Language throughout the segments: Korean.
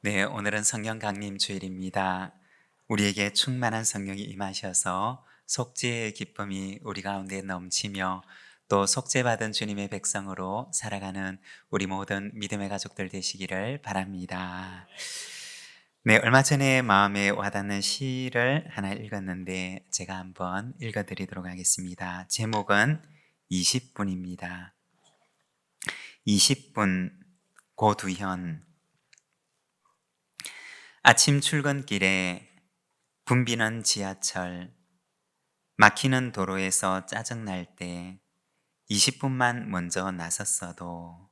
네, 오늘은 성령 강림 주일입니다. 우리에게 충만한 성령이 임하셔서 속죄의 기쁨이 우리 가운데 넘치며 또 속죄받은 주님의 백성으로 살아가는 우리 모든 믿음의 가족들 되시기를 바랍니다. 네, 얼마 전에 마음에 와닿는 시를 하나 읽었는데 제가 한번 읽어드리도록 하겠습니다. 제목은 20분입니다. 20분 고두현. 아침 출근길에 붐비는 지하철, 막히는 도로에서 짜증날 때 20분만 먼저 나섰어도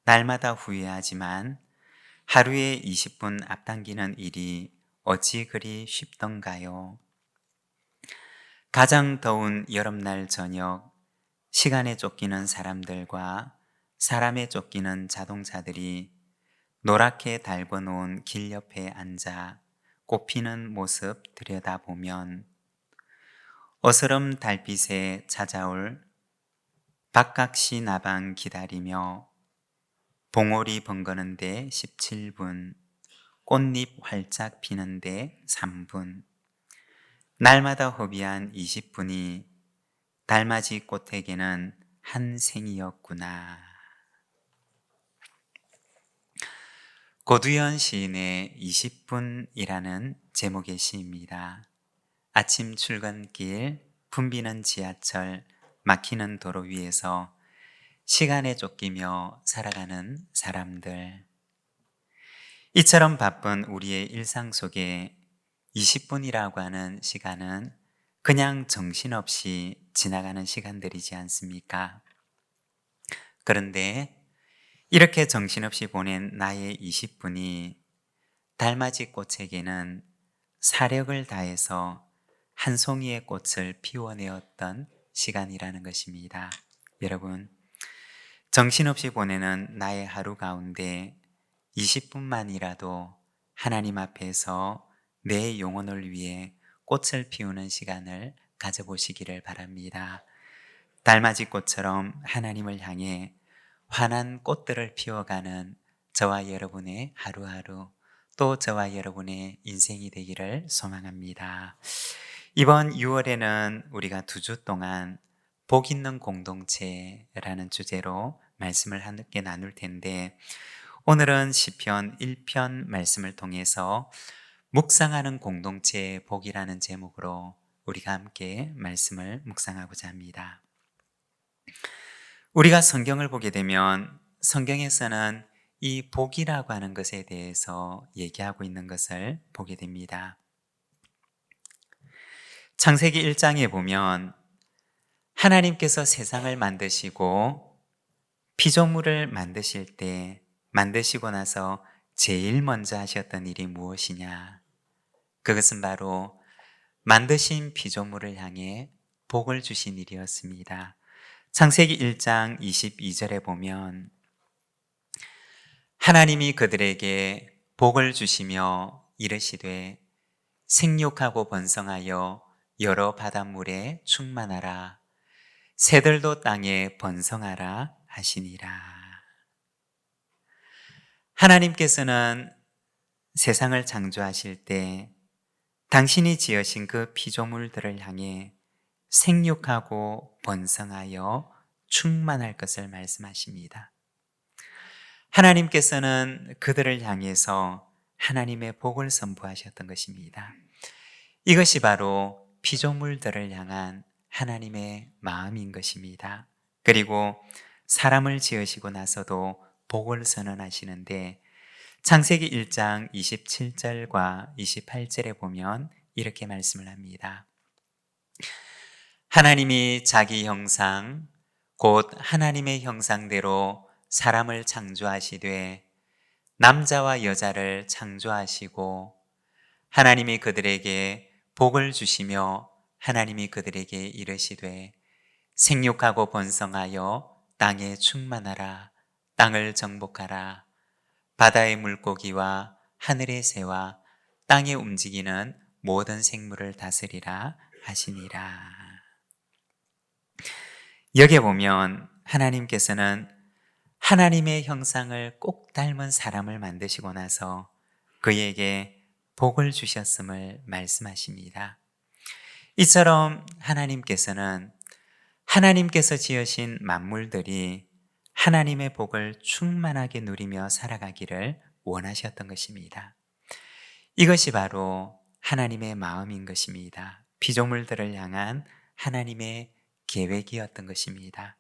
날마다 후회하지만 하루에 20분 앞당기는 일이 어찌 그리 쉽던가요? 가장 더운 여름날 저녁, 시간에 쫓기는 사람들과 사람에 쫓기는 자동차들이 노랗게 달궈놓은 길 옆에 앉아 꽃피는 모습 들여다보면 어스름 달빛에 찾아올 박각시 나방 기다리며 봉오리 번거는데 17분, 꽃잎 활짝 피는데 3분, 날마다 허비한 20분이 달맞이 꽃에게는 한 생이었구나. 고두현 시인의 20분이라는 제목의 시입니다. 아침 출근길, 붐비는 지하철, 막히는 도로 위에서 시간에 쫓기며 살아가는 사람들. 이처럼 바쁜 우리의 일상 속에 20분이라고 하는 시간은 그냥 정신없이 지나가는 시간들이지 않습니까? 그런데 이렇게 정신없이 보낸 나의 20분이 달맞이 꽃에게는 사력을 다해서 한 송이의 꽃을 피워내었던 시간이라는 것입니다. 여러분, 정신없이 보내는 나의 하루 가운데 20분만이라도 하나님 앞에서 내 영혼을 위해 꽃을 피우는 시간을 가져보시기를 바랍니다. 달맞이 꽃처럼 하나님을 향해 환한 꽃들을 피워가는 저와 여러분의 하루하루, 또 저와 여러분의 인생이 되기를 소망합니다. 이번 6월에는 우리가 2주 동안 복 있는 공동체라는 주제로 말씀을 함께 나눌 텐데, 오늘은 시편 1편 말씀을 통해서 묵상하는 공동체의 복이라는 제목으로 우리가 함께 말씀을 묵상하고자 합니다. 우리가 성경을 보게 되면 성경에서는 이 복이라고 하는 것에 대해서 얘기하고 있는 것을 보게 됩니다. 창세기 1장에 보면 하나님께서 세상을 만드시고 피조물을 만드실 때 만드시고 나서 제일 먼저 하셨던 일이 무엇이냐? 그것은 바로 만드신 피조물을 향해 복을 주신 일이었습니다. 창세기 1장 22절에 보면 하나님이 그들에게 복을 주시며 이르시되 생육하고 번성하여 여러 바닷물에 충만하라 새들도 땅에 번성하라 하시니라. 하나님께서는 세상을 창조하실 때 당신이 지으신 그 피조물들을 향해 생육하고 번성하여 충만할 것을 말씀하십니다. 하나님께서는 그들을 향해서 하나님의 복을 선포하셨던 것입니다. 이것이 바로 피조물들을 향한 하나님의 마음인 것입니다. 그리고 사람을 지으시고 나서도 복을 선언하시는데 창세기 1장 27절과 28절에 보면 이렇게 말씀을 합니다. 하나님이 자기 형상 곧 하나님의 형상대로 사람을 창조하시되 남자와 여자를 창조하시고 하나님이 그들에게 복을 주시며 하나님이 그들에게 이르시되 생육하고 번성하여 땅에 충만하라 땅을 정복하라 바다의 물고기와 하늘의 새와 땅에 움직이는 모든 생물을 다스리라 하시니라. 여기에 보면 하나님께서는 하나님의 형상을 꼭 닮은 사람을 만드시고 나서 그에게 복을 주셨음을 말씀하십니다. 이처럼 하나님께서 지으신 만물들이 하나님의 복을 충만하게 누리며 살아가기를 원하셨던 것입니다. 이것이 바로 하나님의 마음인 것입니다. 피조물들을 향한 하나님의 계획이었던 것입니다.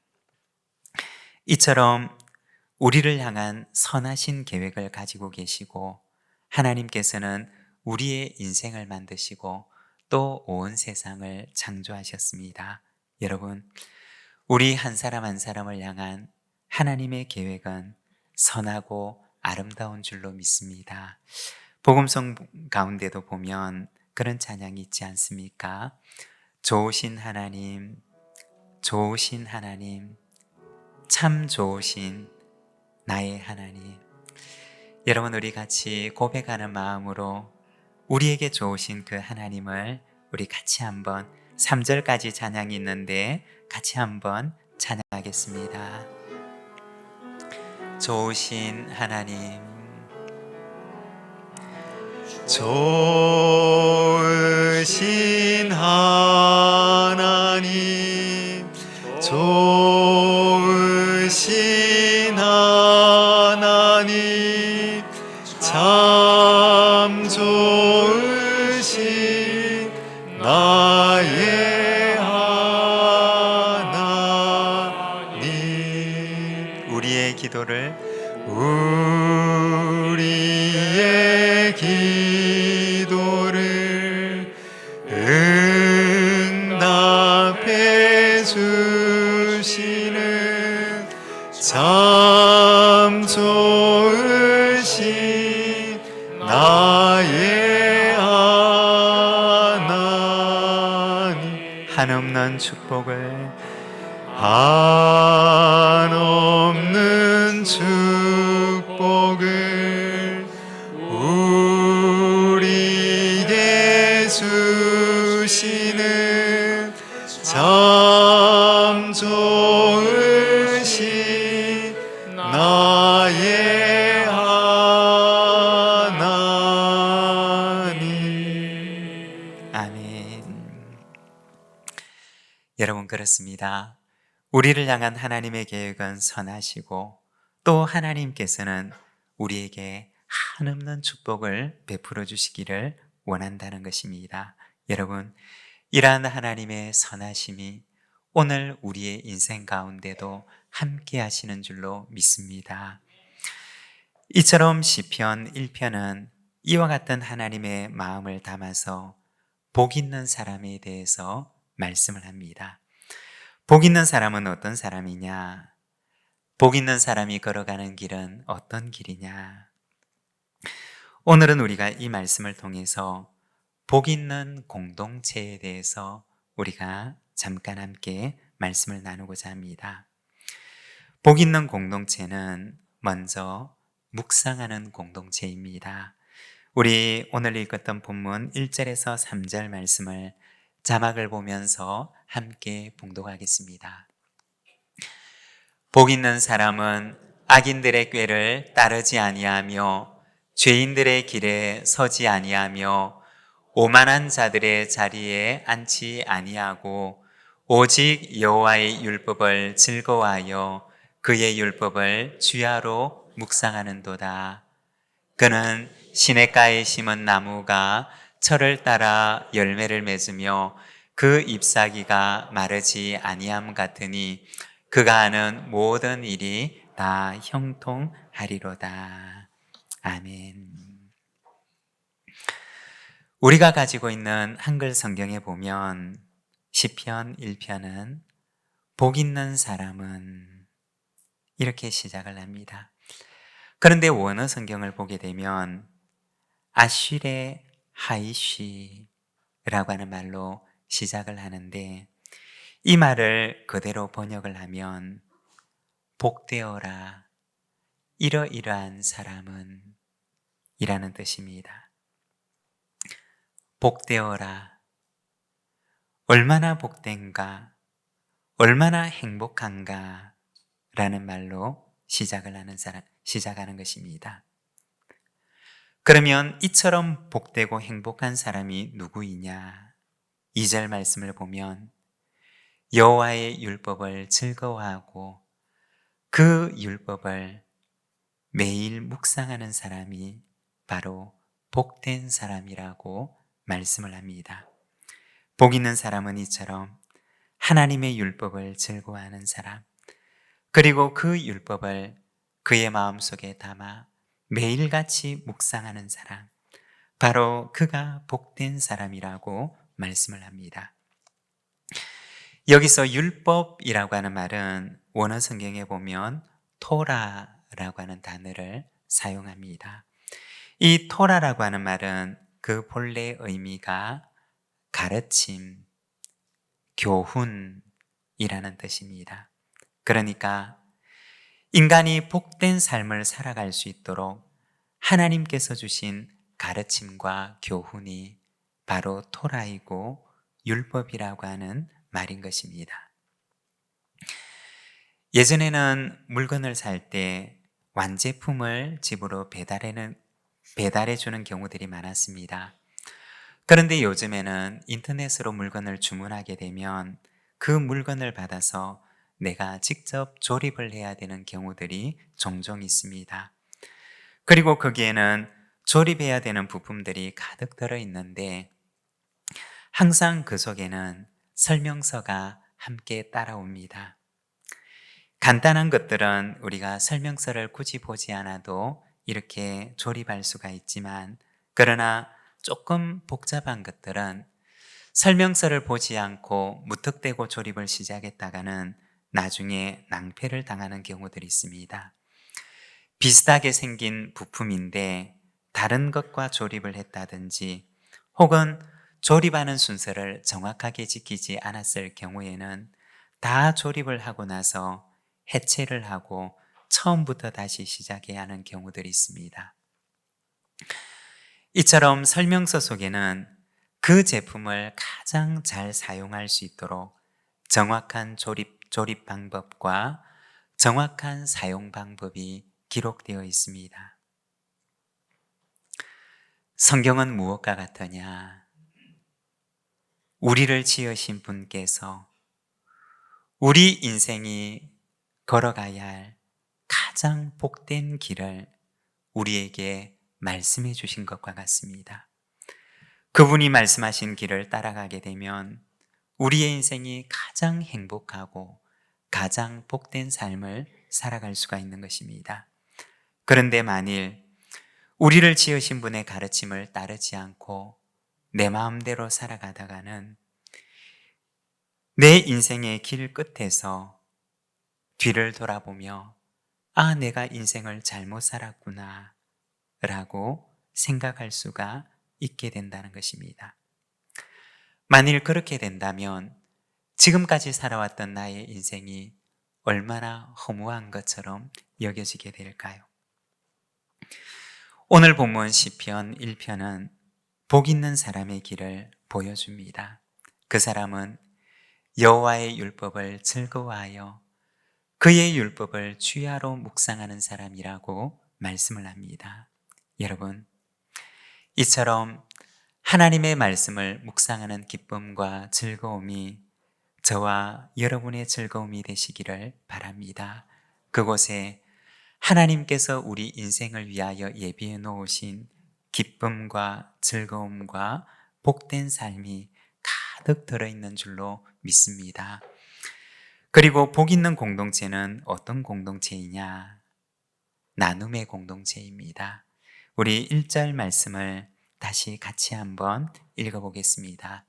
이처럼 우리를 향한 선하신 계획을 가지고 계시고 하나님께서는 우리의 인생을 만드시고 또 온 세상을 창조하셨습니다. 여러분, 우리 한 사람 한 사람을 향한 하나님의 계획은 선하고 아름다운 줄로 믿습니다. 복음성 가운데도 보면 그런 찬양이 있지 않습니까? 좋으신 하나님, 좋으신 하나님, 참 좋으신 나의 하나님. 여러분, 우리 같이 고백하는 마음으로 우리에게 좋으신 그 하나님을 우리 같이 한번 3절까지 찬양이 있는데 같이 한번 찬양하겠습니다. 좋으신 하나님, 좋으신 하나님, 좋으신 하나님, 참 좋으신 나의 하나님. 우리의 기도를 응답해 주시는 참 좋으신 나의 하나님. 한없는 축복을 한없는 축복을 우리에게 주시는 참 좋으신 나의 하나님. 아멘. 여러분, 그렇습니다. 우리를 향한 하나님의 계획은 선하시고 또 하나님께서는 우리에게 한없는 축복을 베풀어 주시기를 원한다는 것입니다. 여러분, 이러한 하나님의 선하심이 오늘 우리의 인생 가운데도 함께 하시는 줄로 믿습니다. 이처럼 시편 1편은 이와 같은 하나님의 마음을 담아서 복 있는 사람에 대해서 말씀을 합니다. 복 있는 사람은 어떤 사람이냐? 복 있는 사람이 걸어가는 길은 어떤 길이냐? 오늘은 우리가 이 말씀을 통해서 복 있는 공동체에 대해서 우리가 잠깐 함께 말씀을 나누고자 합니다. 복 있는 공동체는 먼저 묵상하는 공동체입니다. 우리 오늘 읽었던 본문 1절에서 3절 말씀을 자막을 보면서 함께 봉독하겠습니다. 복 있는 사람은 악인들의 꾀를 따르지 아니하며 죄인들의 길에 서지 아니하며 오만한 자들의 자리에 앉지 아니하고 오직 여호와의 율법을 즐거워하여 그의 율법을 주야로 묵상하는도다. 그는 시냇가에 심은 나무가 철을 따라 열매를 맺으며 그 잎사귀가 마르지 아니함 같으니 그가 하는 모든 일이 다 형통하리로다. 아멘. 우리가 가지고 있는 한글 성경에 보면 시편 1편은 복 있는 사람은 이렇게 시작을 합니다. 그런데 원어 성경을 보게 되면 아쉬레 하이쉬라고 하는 말로 시작을 하는데 이 말을 그대로 번역을 하면 복되어라 이러이러한 사람은 이라는 뜻입니다. 복되어라, 얼마나 복된가, 얼마나 행복한가 라는 말로 시작하는 것입니다. 그러면 이처럼 복되고 행복한 사람이 누구이냐? 2절 말씀을 보면 여호와의 율법을 즐거워하고 그 율법을 매일 묵상하는 사람이 바로 복된 사람이라고 말씀을 합니다. 복 있는 사람은 이처럼 하나님의 율법을 즐거워하는 사람, 그리고 그 율법을 그의 마음속에 담아 매일같이 묵상하는 사람, 바로 그가 복된 사람이라고 말씀을 합니다. 여기서 율법이라고 하는 말은 원어 성경에 보면 토라라고 하는 단어를 사용합니다. 이 토라라고 하는 말은 그 본래 의미가 가르침, 교훈이라는 뜻입니다. 그러니까 인간이 복된 삶을 살아갈 수 있도록 하나님께서 주신 가르침과 교훈이 바로 토라이고 율법이라고 하는 말인 것입니다. 예전에는 물건을 살 때 완제품을 집으로 배달해 주는 경우들이 많았습니다. 그런데 요즘에는 인터넷으로 물건을 주문하게 되면 그 물건을 받아서 내가 직접 조립을 해야 되는 경우들이 종종 있습니다. 그리고 거기에는 조립해야 되는 부품들이 가득 들어 있는데 항상 그 속에는 설명서가 함께 따라옵니다. 간단한 것들은 우리가 설명서를 굳이 보지 않아도 이렇게 조립할 수가 있지만, 그러나 조금 복잡한 것들은 설명서를 보지 않고 무턱대고 조립을 시작했다가는 나중에 낭패를 당하는 경우들이 있습니다. 비슷하게 생긴 부품인데 다른 것과 조립을 했다든지, 혹은 조립하는 순서를 정확하게 지키지 않았을 경우에는 다 조립을 하고 나서 해체를 하고 처음부터 다시 시작해야 하는 경우들이 있습니다. 이처럼 설명서 속에는 그 제품을 가장 잘 사용할 수 있도록 정확한 조립 방법과 정확한 사용 방법이 기록되어 있습니다. 성경은 무엇과 같으냐? 우리를 지으신 분께서 우리 인생이 걸어가야 할 가장 복된 길을 우리에게 말씀해 주신 것과 같습니다. 그분이 말씀하신 길을 따라가게 되면 우리의 인생이 가장 행복하고 가장 복된 삶을 살아갈 수가 있는 것입니다. 그런데 만일 우리를 지으신 분의 가르침을 따르지 않고 내 마음대로 살아가다가는 내 인생의 길 끝에서 뒤를 돌아보며 아, 내가 인생을 잘못 살았구나 라고 생각할 수가 있게 된다는 것입니다. 만일 그렇게 된다면 지금까지 살아왔던 나의 인생이 얼마나 허무한 것처럼 여겨지게 될까요? 오늘 본문 시편 1편은 복 있는 사람의 길을 보여줍니다. 그 사람은 여호와의 율법을 즐거워하여 그의 율법을 주야로 묵상하는 사람이라고 말씀을 합니다. 여러분, 이처럼 하나님의 말씀을 묵상하는 기쁨과 즐거움이 저와 여러분의 즐거움이 되시기를 바랍니다. 그곳에 하나님께서 우리 인생을 위하여 예비해 놓으신 기쁨과 즐거움과 복된 삶이 가득 들어있는 줄로 믿습니다. 그리고 복 있는 공동체는 어떤 공동체이냐? 나눔의 공동체입니다. 우리 1절 말씀을 다시 같이 한번 읽어보겠습니다.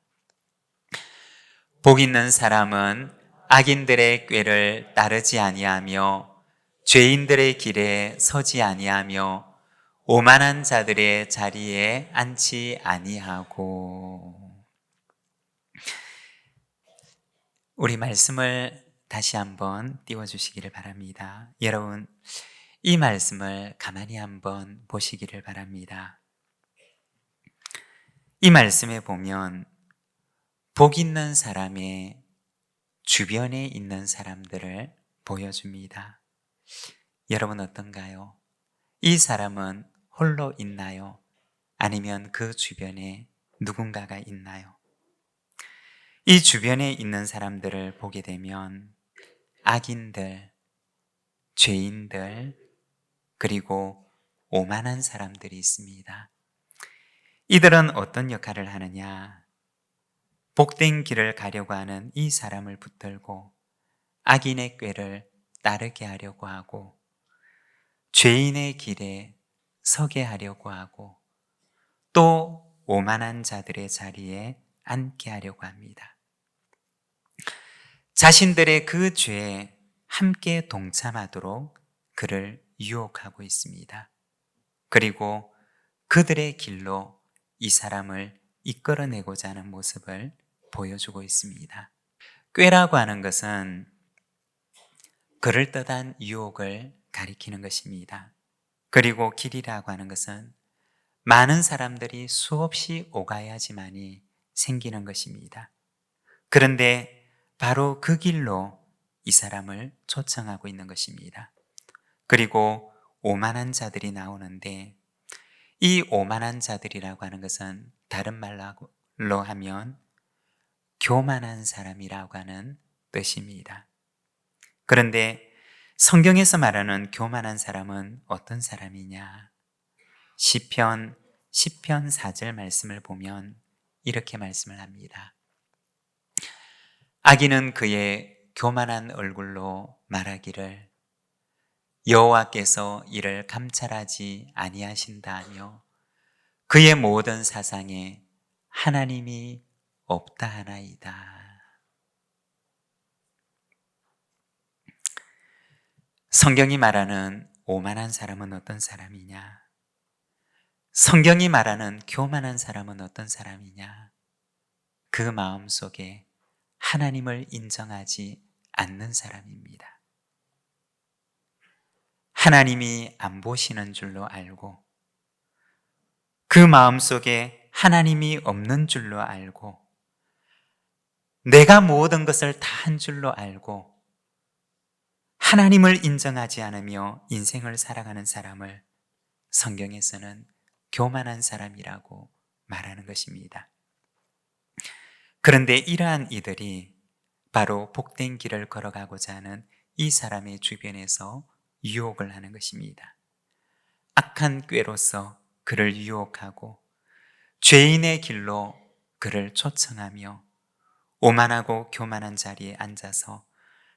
복 있는 사람은 악인들의 꾀를 따르지 아니하며 죄인들의 길에 서지 아니하며 오만한 자들의 자리에 앉지 아니하고. 우리 말씀을 다시 한번 띄워주시기를 바랍니다. 여러분, 이 말씀을 가만히 한번 보시기를 바랍니다. 이 말씀에 보면 복 있는 사람의 주변에 있는 사람들을 보여줍니다. 여러분 어떤가요? 이 사람은 홀로 있나요? 아니면 그 주변에 누군가가 있나요? 이 주변에 있는 사람들을 보게 되면 악인들, 죄인들, 그리고 오만한 사람들이 있습니다. 이들은 어떤 역할을 하느냐? 복된 길을 가려고 하는 이 사람을 붙들고 악인의 꾀를 따르게 하려고 하고 죄인의 길에 서게 하려고 하고 또 오만한 자들의 자리에 앉게 하려고 합니다. 자신들의 그 죄에 함께 동참하도록 그를 유혹하고 있습니다. 그리고 그들의 길로 이 사람을 이끌어내고자 하는 모습을 보여주고 있습니다. 꾀라고 하는 것은 그럴듯한 유혹을 가리키는 것입니다. 그리고 길이라고 하는 것은 많은 사람들이 수없이 오가야지만이 생기는 것입니다. 그런데 바로 그 길로 이 사람을 초청하고 있는 것입니다. 그리고 오만한 자들이 나오는데 이 오만한 자들이라고 하는 것은 다른 말로 하면 교만한 사람이라고 하는 뜻입니다. 그런데 성경에서 말하는 교만한 사람은 어떤 사람이냐? 시편 4절 말씀을 보면 이렇게 말씀을 합니다. 악인은 그의 교만한 얼굴로 말하기를 여호와께서 이를 감찰하지 아니하신다 하며 그의 모든 사상에 하나님이 없다 하나이다. 성경이 말하는 오만한 사람은 어떤 사람이냐? 성경이 말하는 교만한 사람은 어떤 사람이냐? 그 마음 속에 하나님을 인정하지 않는 사람입니다. 하나님이 안 보시는 줄로 알고 그 마음 속에 하나님이 없는 줄로 알고 내가 모든 것을 다 한 줄로 알고 하나님을 인정하지 않으며 인생을 살아가는 사람을 성경에서는 교만한 사람이라고 말하는 것입니다. 그런데 이러한 이들이 바로 복된 길을 걸어가고자 하는 이 사람의 주변에서 유혹을 하는 것입니다. 악한 꾀로서 그를 유혹하고 죄인의 길로 그를 초청하며 오만하고 교만한 자리에 앉아서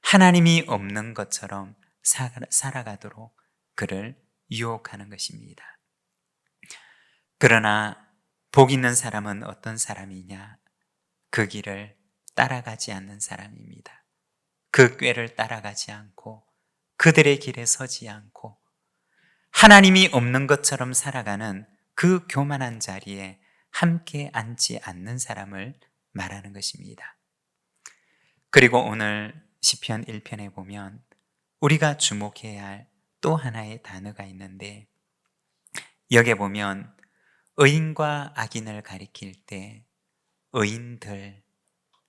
하나님이 없는 것처럼 살아가도록 그를 유혹하는 것입니다. 그러나 복 있는 사람은 어떤 사람이냐? 그 길을 따라가지 않는 사람입니다. 그 꾀를 따라가지 않고 그들의 길에 서지 않고 하나님이 없는 것처럼 살아가는 그 교만한 자리에 함께 앉지 않는 사람을 말하는 것입니다. 그리고 오늘 시편 1편에 보면 우리가 주목해야 할 또 하나의 단어가 있는데 여기에 보면 의인과 악인을 가리킬 때 의인들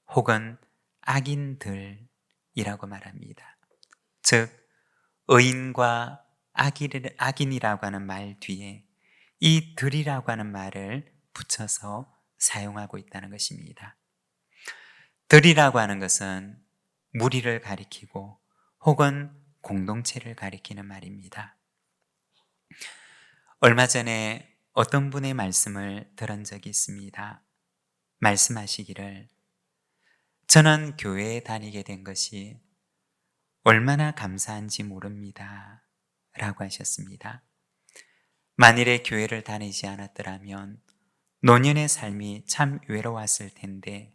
혹은 악인들이라고 말합니다. 즉 의인과 악인이라고 하는 말 뒤에 이 들이라고 하는 말을 붙여서 사용하고 있다는 것입니다. 들이라고 하는 것은 무리를 가리키고 혹은 공동체를 가리키는 말입니다. 얼마 전에 어떤 분의 말씀을 들은 적이 있습니다. 말씀하시기를 저는 교회에 다니게 된 것이 얼마나 감사한지 모릅니다 라고 하셨습니다. 만일에 교회를 다니지 않았더라면 노년의 삶이 참 외로웠을 텐데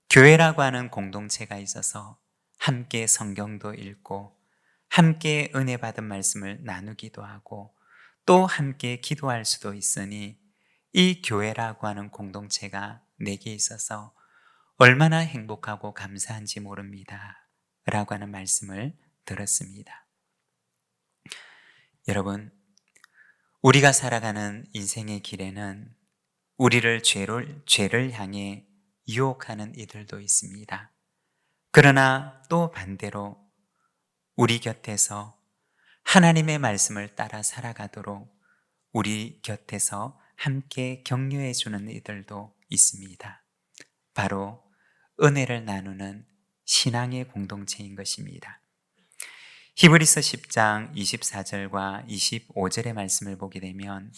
교회라고 하는 공동체가 있어서 함께 성경도 읽고 함께 은혜 받은 말씀을 나누기도 하고 또 함께 기도할 수도 있으니 이 교회라고 하는 공동체가 내게 있어서 얼마나 행복하고 감사한지 모릅니다 라고 하는 말씀을 들었습니다. 여러분, 우리가 살아가는 인생의 길에는 우리를 죄를 향해 유혹하는 이들도 있습니다. 그러나 또 반대로 우리 곁에서 하나님의 말씀을 따라 살아가도록 우리 곁에서 함께 격려해 주는 이들도 있습니다. 바로 은혜를 나누는 신앙의 공동체인 것입니다. 히브리서 10장 24절과 25절의 말씀을 보게 되면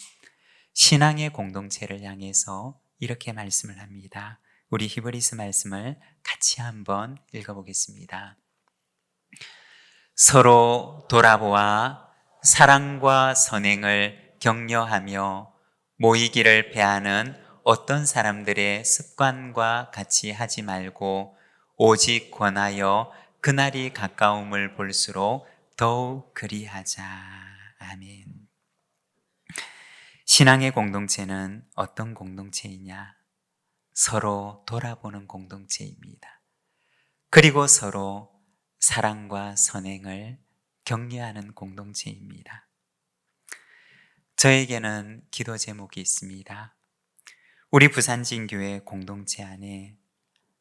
신앙의 공동체를 향해서 이렇게 말씀을 합니다. 우리 히브리서 말씀을 같이 한번 읽어보겠습니다. 서로 돌아보아 사랑과 선행을 격려하며 모이기를 배하는 어떤 사람들의 습관과 같이 하지 말고 오직 권하여 그날이 가까움을 볼수록 더욱 그리하자. 아멘. 신앙의 공동체는 어떤 공동체이냐? 서로 돌아보는 공동체입니다. 그리고 서로 사랑과 선행을 격려하는 공동체입니다. 저에게는 기도 제목이 있습니다. 우리 부산진교회 공동체 안에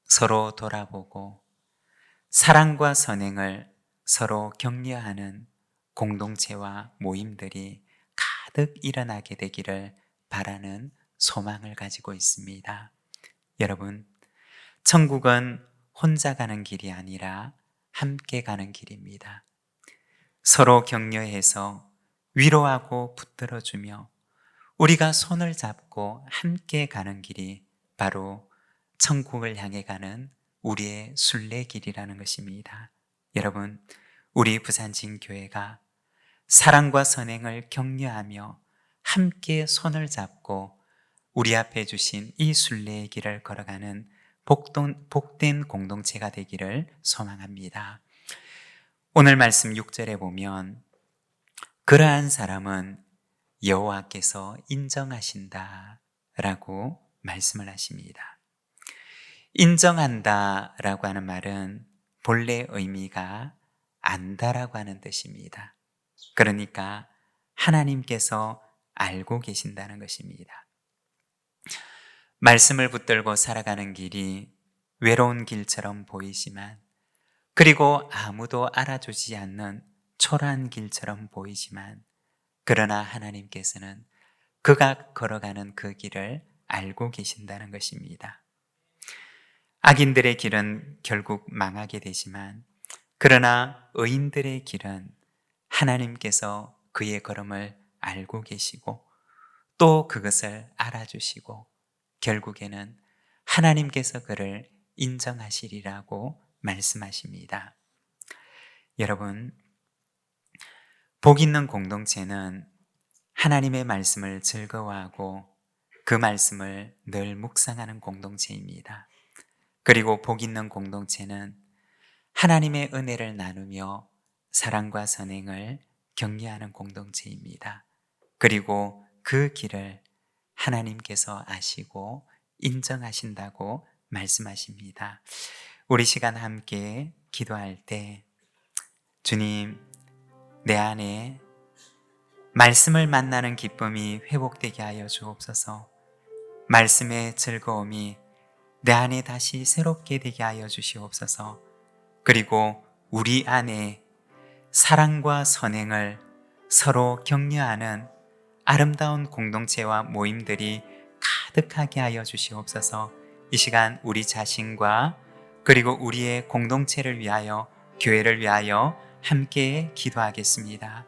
서로 돌아보고 사랑과 선행을 서로 격려하는 공동체와 모임들이 가득 일어나게 되기를 바라는 소망을 가지고 있습니다. 여러분, 천국은 혼자 가는 길이 아니라 함께 가는 길입니다. 서로 격려해서 위로하고 붙들어주며 우리가 손을 잡고 함께 가는 길이 바로 천국을 향해 가는 우리의 순례길이라는 것입니다. 여러분, 우리 부산진교회가 사랑과 선행을 격려하며 함께 손을 잡고 우리 앞에 주신 이 순례의 길을 걸어가는 복된 공동체가 되기를 소망합니다. 오늘 말씀 6절에 보면 그러한 사람은 여호와께서 인정하신다 라고 말씀을 하십니다. 인정한다 라고 하는 말은 본래 의미가 안다라고 하는 뜻입니다. 그러니까 하나님께서 알고 계신다는 것입니다. 말씀을 붙들고 살아가는 길이 외로운 길처럼 보이지만, 그리고 아무도 알아주지 않는 초라한 길처럼 보이지만, 그러나 하나님께서는 그가 걸어가는 그 길을 알고 계신다는 것입니다. 악인들의 길은 결국 망하게 되지만, 그러나 의인들의 길은 하나님께서 그의 걸음을 알고 계시고 또 그것을 알아주시고 결국에는 하나님께서 그를 인정하시리라고 말씀하십니다. 여러분, 복 있는 공동체는 하나님의 말씀을 즐거워하고 그 말씀을 늘 묵상하는 공동체입니다. 그리고 복 있는 공동체는 하나님의 은혜를 나누며 사랑과 선행을 격려하는 공동체입니다. 그리고 그 길을 하나님께서 아시고 인정하신다고 말씀하십니다. 우리 시간 함께 기도할 때 주님, 내 안에 말씀을 만나는 기쁨이 회복되게 하여 주옵소서. 말씀의 즐거움이 내 안에 다시 새롭게 되게 하여 주시옵소서. 그리고 우리 안에 사랑과 선행을 서로 격려하는 아름다운 공동체와 모임들이 가득하게 하여 주시옵소서. 이 시간 우리 자신과 그리고 우리의 공동체를 위하여, 교회를 위하여 함께 기도하겠습니다.